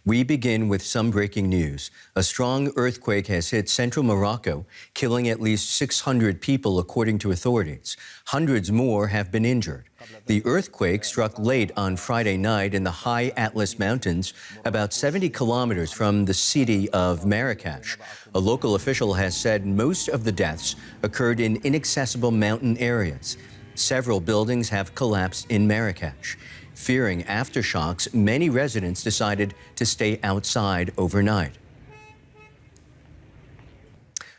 We begin with some breaking news. A strong earthquake has hit central Morocco, killing at least 600 people, according to authorities. Hundreds more have been injured. The earthquake struck late on Friday night in the high Atlas Mountains, about 70 kilometers from the city of Marrakech. A local official has said most of the deaths occurred in inaccessible mountain areas. Several buildings have collapsed in Marrakech. Fearing aftershocks, many residents decided to stay outside overnight.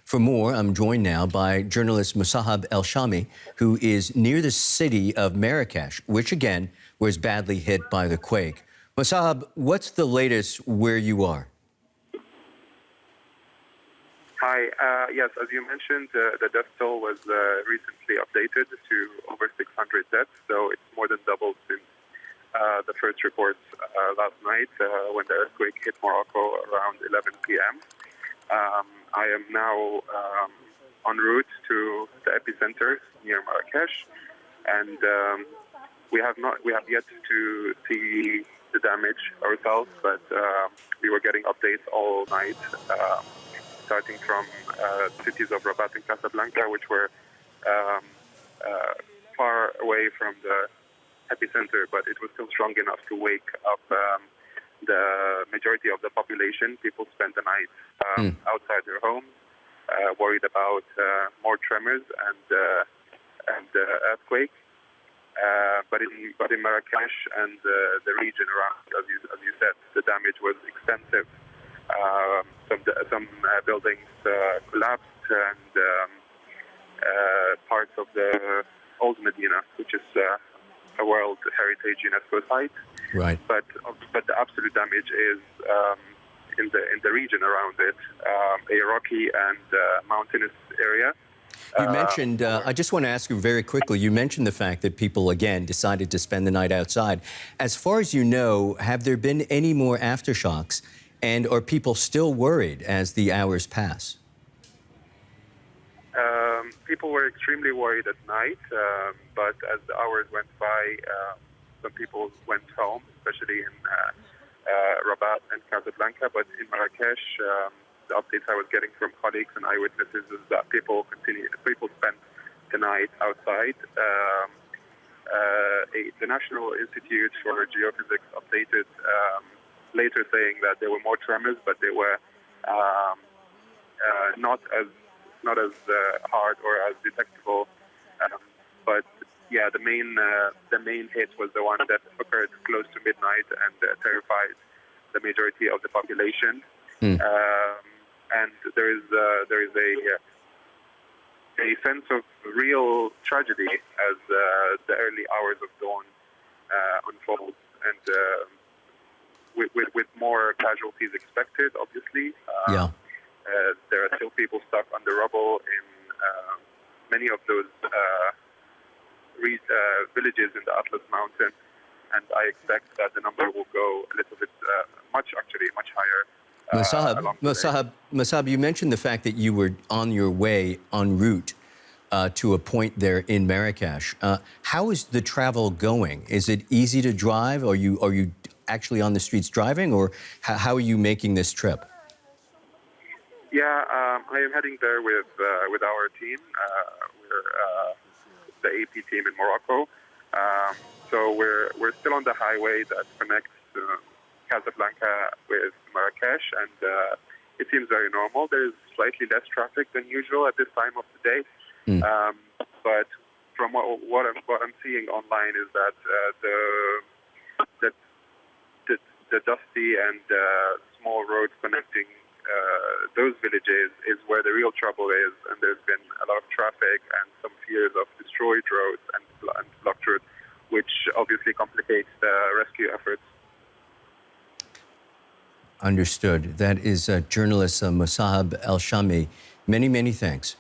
For more, I'm joined now by journalist Musahab El-Shami, who is near the city of Marrakech, which again was badly hit by the quake. Musahab, what's the latest where you are? Hi. Yes, as you mentioned, the death toll was recently updated to over 600 deaths, so it's more than doubled since the first reports last night when the earthquake hit Morocco around 11 p.m. I am now en route to the epicenter near Marrakech, and we have yet to see the damage ourselves, but we were getting updates all night, starting from cities of Rabat and Casablanca, which were far away from the epicenter, but it was still strong enough to wake up the majority of the population. People spent the night outside their homes, worried about more tremors and earthquake. But in Marrakech and the region around, as you said, the damage was extensive. Some buildings collapsed, and parts of the old Medina, which is a World Heritage UNESCO site. Right. But the absolute damage is in the region around it, a rocky and mountainous area. You mentioned, I just want to ask you very quickly, you mentioned the fact that people, again, decided to spend the night outside. As far as you know, have there been any more aftershocks, and are people still worried as the hours pass? People were extremely worried at night, but as the hours went by, some people went home, especially in Rabat and Casablanca. But in Marrakech, the updates I was getting from colleagues and eyewitnesses is that people spent the night outside. The National Institute for Geophysics updated later saying that there were more tremors, but they were not as hard or as detectable. But yeah, the main hit was the one that occurred close to midnight and terrified the majority of the population. And there is a sense of real tragedy as the early hours of dawn unfold, and with more casualties expected, obviously. There are still people stuck on the rubble in many of those villages in the Atlas Mountain, and I expect that the number will go a little bit, much higher. Musahab, you mentioned the fact that you were on your way en route to a point there in Marrakech. How is the travel going? Is it easy to drive? Are you actually on the streets driving, or how are you making this trip? Yeah, I am heading there with our team. We're the AP team in Morocco. So we're still on the highway that connects Casablanca with Marrakech, and it seems very normal. There's slightly less traffic than usual at this time of the day. But from what I'm seeing online is that the dusty and small roads connecting those villages is where the real trouble is, and there's been a lot of traffic and some fears of destroyed roads and blocked roads, which obviously complicates the rescue efforts. Understood. That is journalist Musahab El-Shami. Many thanks.